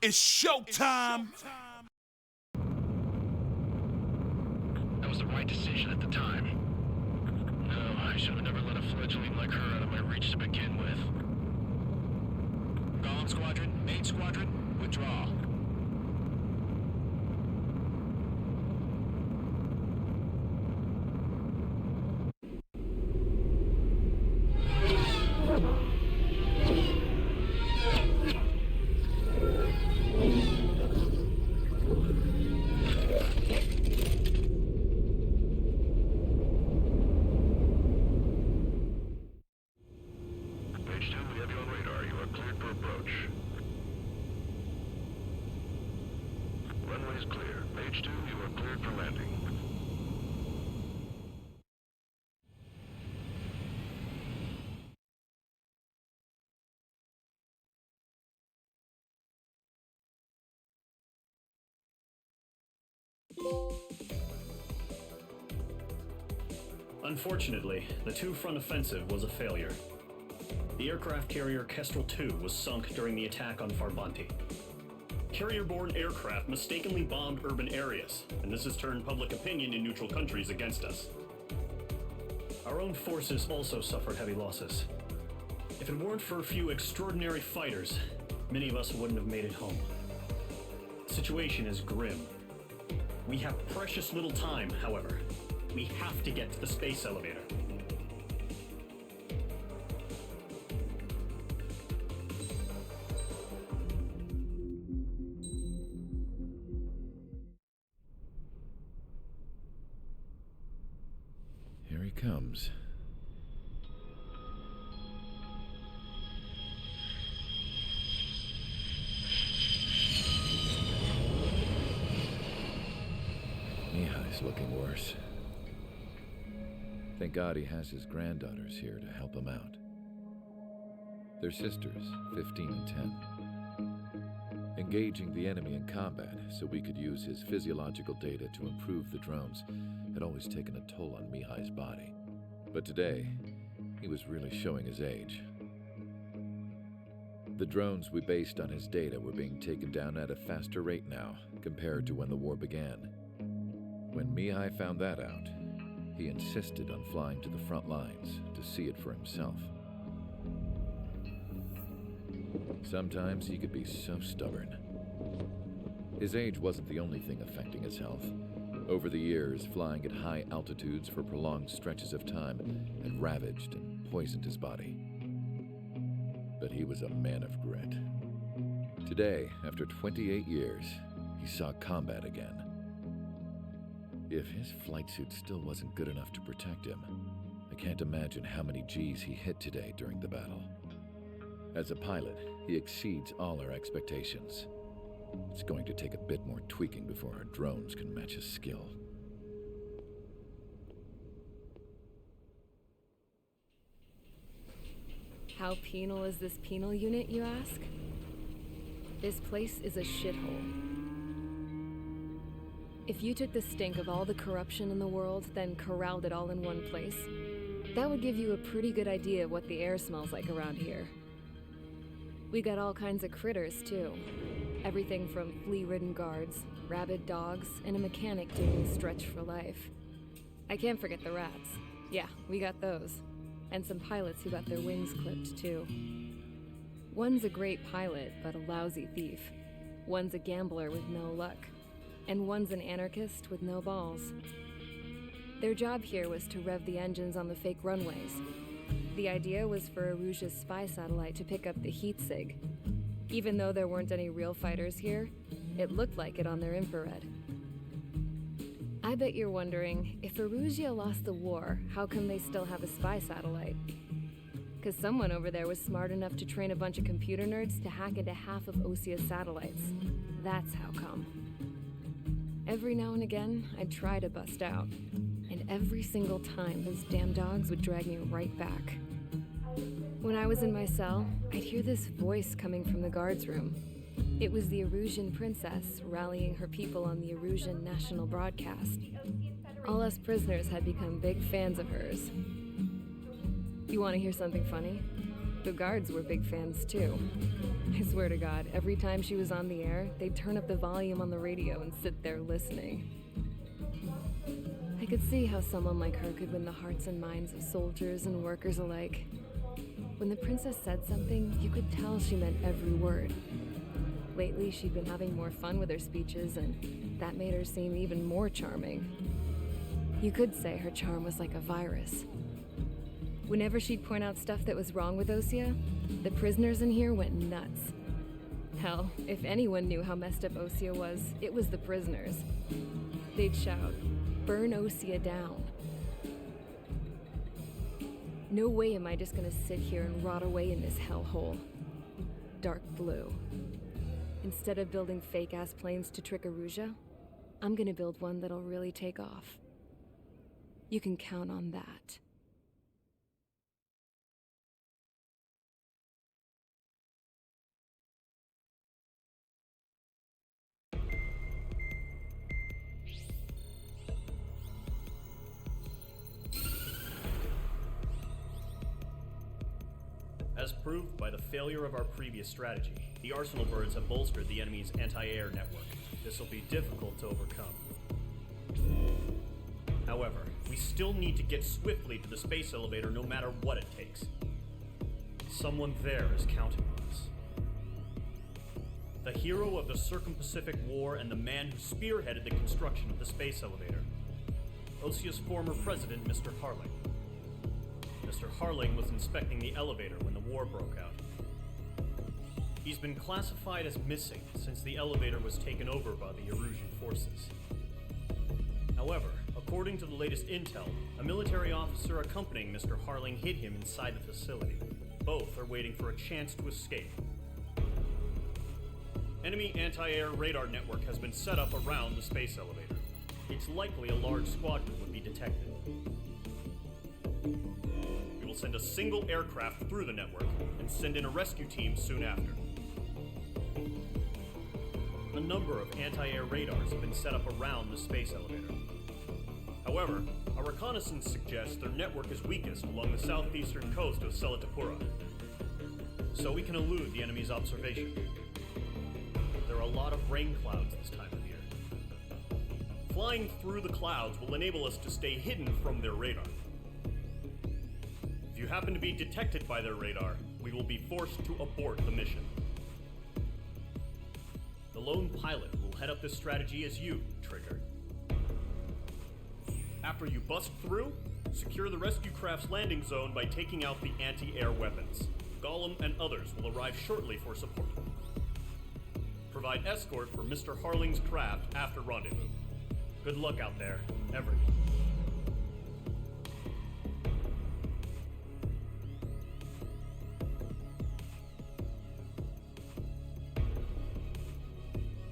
It's showtime. That was the right decision at the time. No, I should have never let a fledgling like her out of my reach to begin with. Golem Squadron, Main Squadron, withdraw. Unfortunately, the two-front offensive was a failure. The aircraft carrier Kestrel II was sunk during the attack on Farbanti. Carrier-borne aircraft mistakenly bombed urban areas, and this has turned public opinion in neutral countries against us. Our own forces also suffered heavy losses. If it weren't for a few extraordinary fighters, many of us wouldn't have made it home. The situation is grim. We have precious little time, however. We have to get to the space elevator. Here he comes. Mihai's looking worse. Thank God he has his granddaughters here to help him out. They're sisters, 15 and 10. Engaging the enemy in combat so we could use his physiological data to improve the drones had always taken a toll on Mihai's body. But today, he was really showing his age. The drones we based on his data were being taken down at a faster rate now compared to when the war began. When Mihai found that out, he insisted on flying to the front lines to see it for himself. Sometimes he could be so stubborn. His age wasn't the only thing affecting his health. Over the years, flying at high altitudes for prolonged stretches of time had ravaged and poisoned his body. But he was a man of grit. Today, after 28 years, he saw combat again. If his flight suit still wasn't good enough to protect him, I can't imagine how many G's he hit today during the battle. As a pilot, he exceeds all our expectations. It's going to take a bit more tweaking before our drones can match his skill. How penal is this penal unit, you ask? This place is a shithole. If you took the stink of all the corruption in the world, then corralled it all in one place, that would give you a pretty good idea of what the air smells like around here. We got all kinds of critters, too. Everything from flea-ridden guards, rabid dogs, and a mechanic doing stretch for life. I can't forget the rats. Yeah, we got those. And some pilots who got their wings clipped, too. One's a great pilot, but a lousy thief. One's a gambler with no luck. And one's an anarchist with no balls. Their job here was to rev the engines on the fake runways. The idea was for Aruja's spy satellite to pick up the heat sig. Even though there weren't any real fighters here, it looked like it on their infrared. I bet you're wondering, if Aruja lost the war, how come they still have a spy satellite? Because someone over there was smart enough to train a bunch of computer nerds to hack into half of Osia's satellites. That's how come. Every now and again, I'd try to bust out. And every single time, those damn dogs would drag me right back. When I was in my cell, I'd hear this voice coming from the guards room. It was the Arusian princess rallying her people on the Arusian national broadcast. All us prisoners had become big fans of hers. You want to hear something funny? The guards were big fans too. I swear to God, every time she was on the air, they'd turn up the volume on the radio and sit there listening. I could see how someone like her could win the hearts and minds of soldiers and workers alike. When the princess said something, you could tell she meant every word. Lately, she'd been having more fun with her speeches, and that made her seem even more charming. You could say her charm was like a virus. Whenever she'd point out stuff that was wrong with Osea, the prisoners in here went nuts. Hell, if anyone knew how messed up Osea was, it was the prisoners. They'd shout, "Burn Osea down." No way am I just gonna sit here and rot away in this hellhole. Dark blue. Instead of building fake-ass planes to trick Aruja, I'm gonna build one that'll really take off. You can count on that. As proved by the failure of our previous strategy, the Arsenal birds have bolstered the enemy's anti-air network. This will be difficult to overcome. However, we still need to get swiftly to the space elevator no matter what it takes. Someone there is counting on us. The hero of the Circum-Pacific War and the man who spearheaded the construction of the space elevator. Osea's former president, Mr. Harling. Mr. Harling was inspecting the elevator when the war broke out. He's been classified as missing since the elevator was taken over by the Erusian forces. However, according to the latest intel, a military officer accompanying Mr. Harling hid him inside the facility. Both are waiting for a chance to escape. Enemy anti-air radar network has been set up around the space elevator. It's likely a large squadron would be detected. We will send a single aircraft through the network and send in a rescue team soon after. A number of anti-air radars have been set up around the space elevator. However, our reconnaissance suggests their network is weakest along the southeastern coast of Selatapura, so we can elude the enemy's observation. There are a lot of rain clouds this time of year. Flying through the clouds will enable us to stay hidden from their radar. If you happen to be detected by their radar, we will be forced to abort the mission. The lone pilot will head up this strategy as you, Trigger. After you bust through, secure the rescue craft's landing zone by taking out the anti-air weapons. Gollum and others will arrive shortly for support. Provide escort for Mr. Harling's craft after rendezvous. Good luck out there, everyone.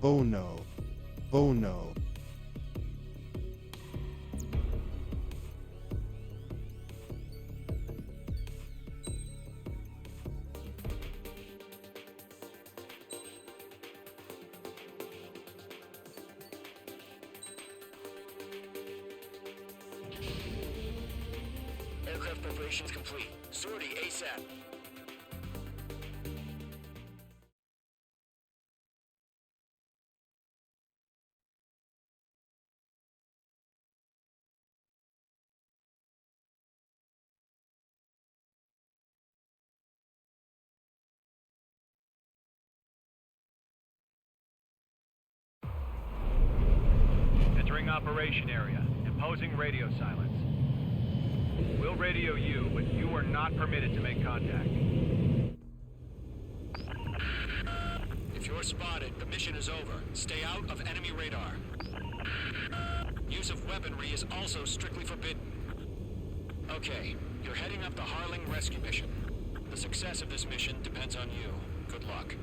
Oh no. Oh no. Aircraft preparations complete. Sortie ASAP. Entering operation area. Imposing radio silence. We'll radio you, but you are not permitted to make contact. If you're spotted, the mission is over. Stay out of enemy radar. Use of weaponry is also strictly forbidden. Okay, you're heading up the Harling rescue mission. The success of this mission depends on you. Good luck.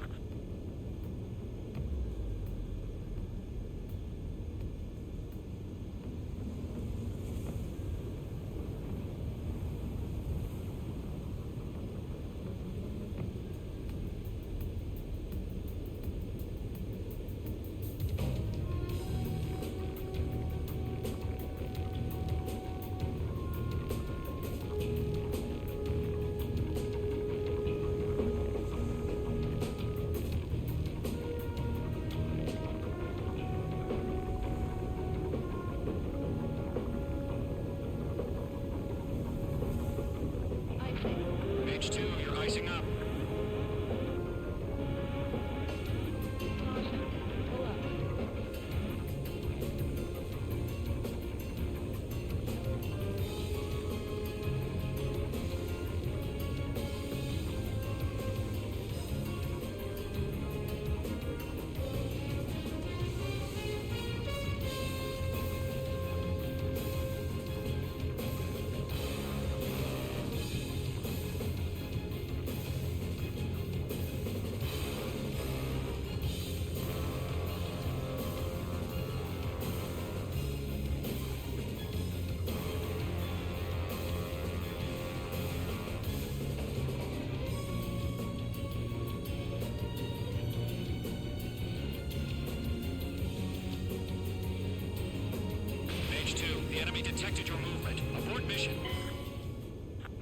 The enemy detected your movement. Abort mission.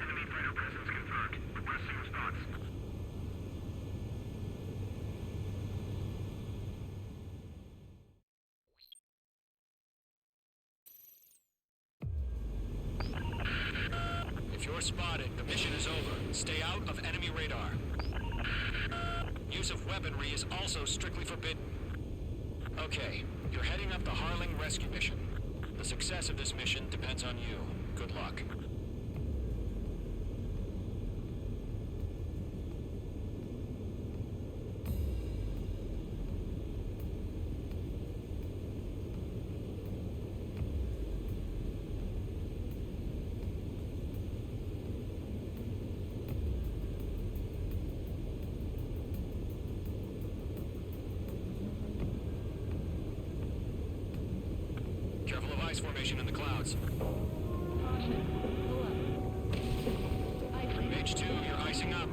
Enemy freighter presence confirmed. Requesting response. If you're spotted, the mission is over. Stay out of enemy radar. Use of weaponry is also strictly forbidden. Okay, you're heading up the Harling rescue mission. The success of this mission depends on you. Good luck. Careful of ice formation in the clouds. Mage 2, you're icing up.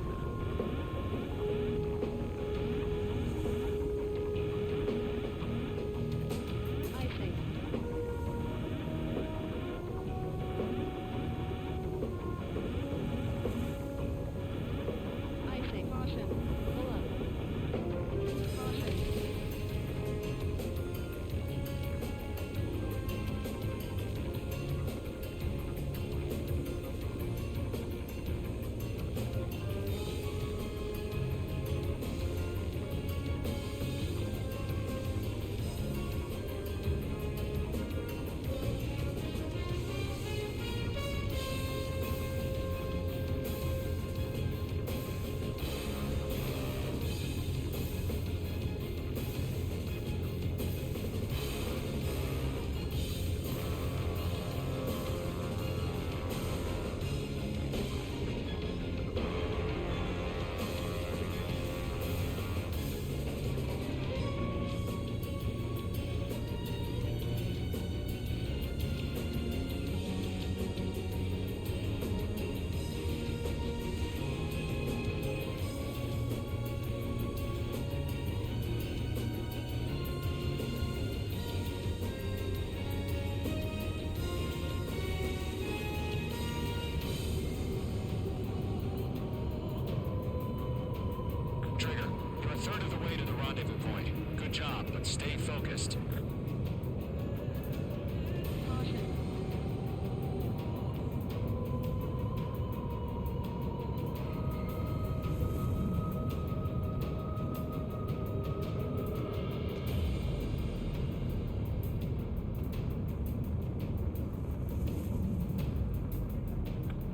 Trigger, you're a third of the way to the rendezvous point. Good job, but stay focused.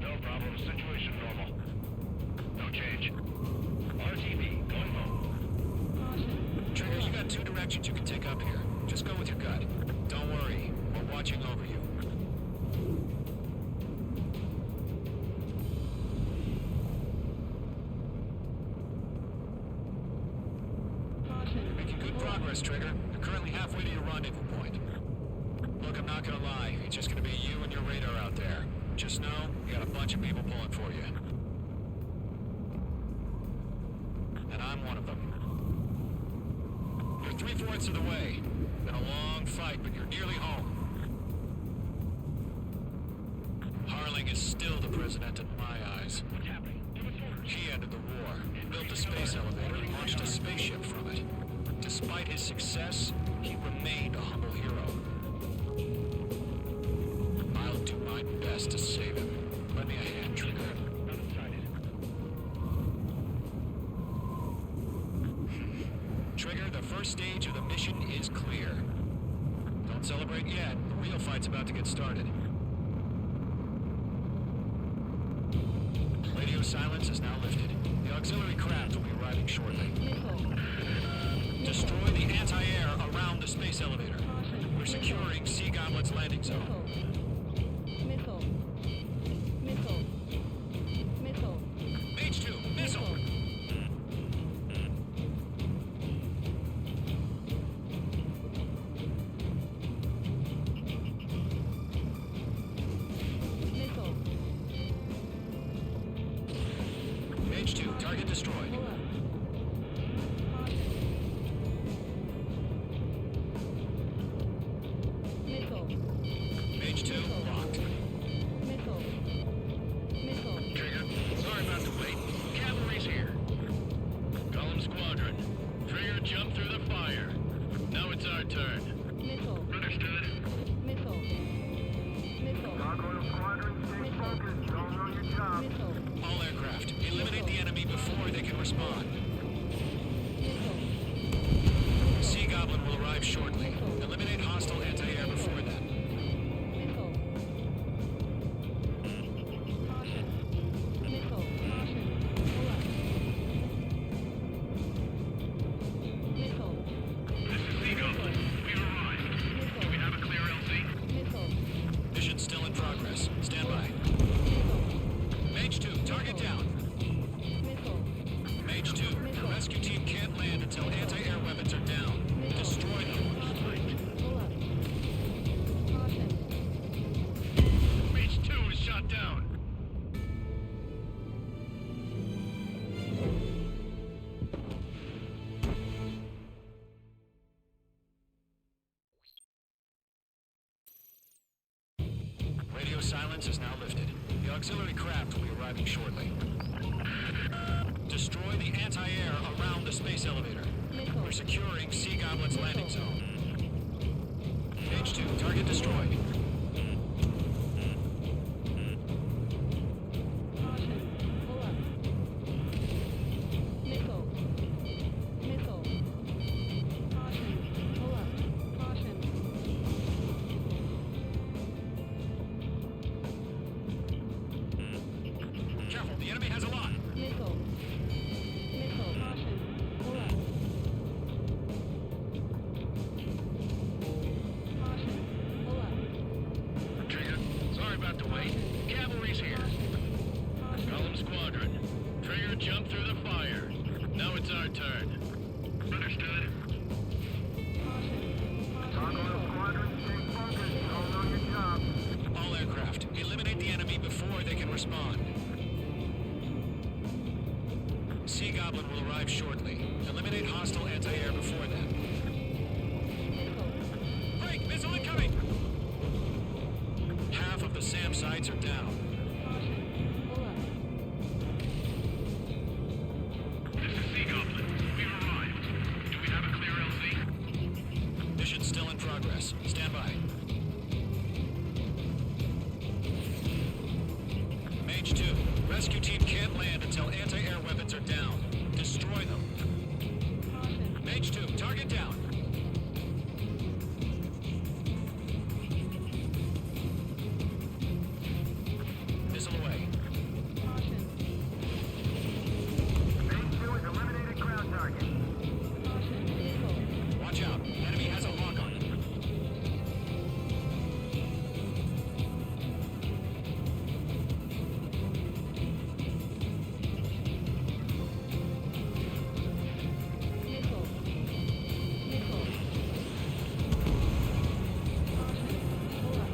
No problem. Situation normal. No change. RTV, going home. Trigger, you got two directions you can take up here. Just go with your gut. Don't worry, we're watching over you. You're making good progress, Trigger. You're currently halfway to your rendezvous point. Look, I'm not gonna lie. It's just gonna be you and your radar out there. Just know, you got a bunch of people pulling for you. And I'm one of them. You're 3/4 of the way. Been a long fight, but you're nearly home. Harling is still the president in my eyes. What's happening? Give us orders. He ended the war, built a space elevator, and launched a spaceship from it. Despite his success, he remained a humble hero. I'll do my best to save him. Lend me a hand, Trigger. Not inside. Trigger, the first stage of the mission is clear. Don't celebrate yet. The real fight's about to get started. Radio silence is now lifted. The auxiliary craft will be arriving shortly. Destroy the anti-air around the space elevator. We're securing Sea Goblet's landing zone. Mage 2, missile! Mage 2, target destroyed. Mage 2, until anti-air weapons are down. Destroy them. Pull up. Caution. Mage 2 is shot down. Radio silence is now lifted. The auxiliary craft will be arriving shortly. Destroy the anti-air around the space elevator. We're securing Sea Goblin's landing zone. H2, target destroyed. Caution. Pull up. Missile. Missile. Caution. Pull up. Caution. Careful, the enemy has a lock. Missile. Missile. Caution. Pull up. Caution. Pull up. Trigger, sorry about the wait. Cavalry's here. Caution. Column Squadron. Trigger, jump through the fire. Now it's our turn. Understood. All aircraft, eliminate the enemy before they can respond. Sea Goblin will arrive shortly. Eliminate hostile anti-air before then. Break! Missile incoming! Half of the SAM sites are down. Pull up. This is Sea Goblin. We've arrived. Do we have a clear LZ? Mission still in progress. Stand by. Mage 2, rescue team can't land until anti-air weapons are down. Destroy them. Caution. Mage 2, target down. Missile away. Caution. Mage 2 has eliminated ground target. Caution. Missile. Watch out. Enemy has a lock on it. Missile. Missile. Caution. Pull up.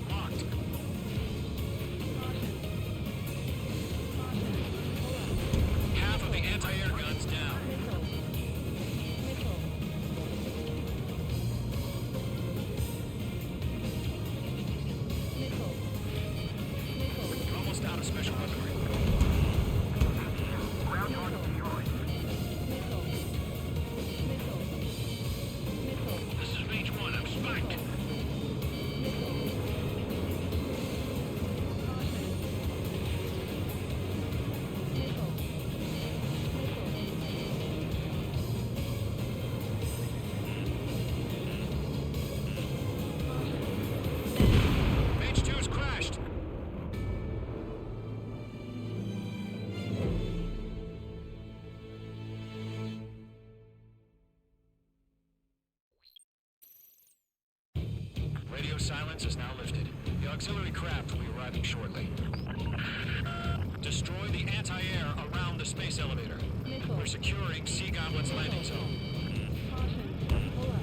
Locked. Caution. Caution. Pull up. Half of the anti-air guns down. Missile. Missile. Missile. Missile. You're almost out of special weaponry. Ground target destroyed. Missile. Missile. Missile. This is Mage 1. I'm spiked. Missile. Caution. Missile. Mage 2's crashed. Radio silence is now lifted. The auxiliary craft will be arriving shortly. Destroy the anti-air around the space elevator. Missile. We're securing Sea Goblin's landing zone. Caution. Pull up.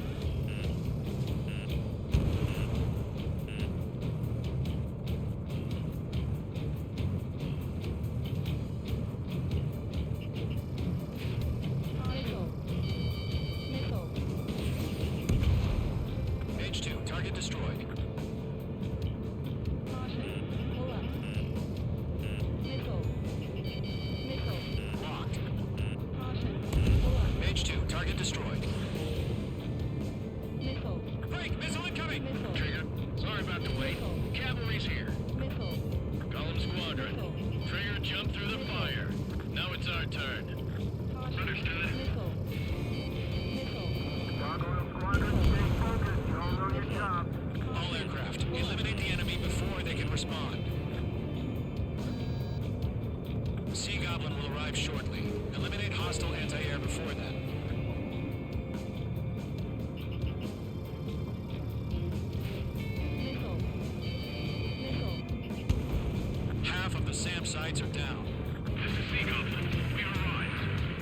Missile. Missile. Mage 2, target destroyed. Caution. Pull up. Missile. Missile. Locked. Caution. Pull up. Mage 2, target destroyed. Missile. Break! Missile incoming! Missile. Trigger, sorry about the wait. Cavalry's here. Missile. Column Squadron. Trigger, jump through the fire. Now it's our turn. Caution. Understood. Missile. Missile. Squadron, stay focused. You all know your job. All aircraft, eliminate the enemy before they can respond. Sea Goblin will arrive shortly. Eliminate hostile anti-air before then. Missile. Missile. SAM sites are down. This is Seagoblin. We arrived.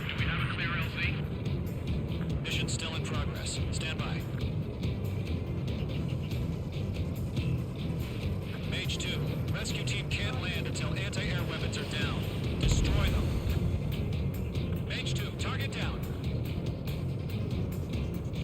Do we have a clear LZ? Mission still in progress. Stand by. Mage 2, rescue team can't land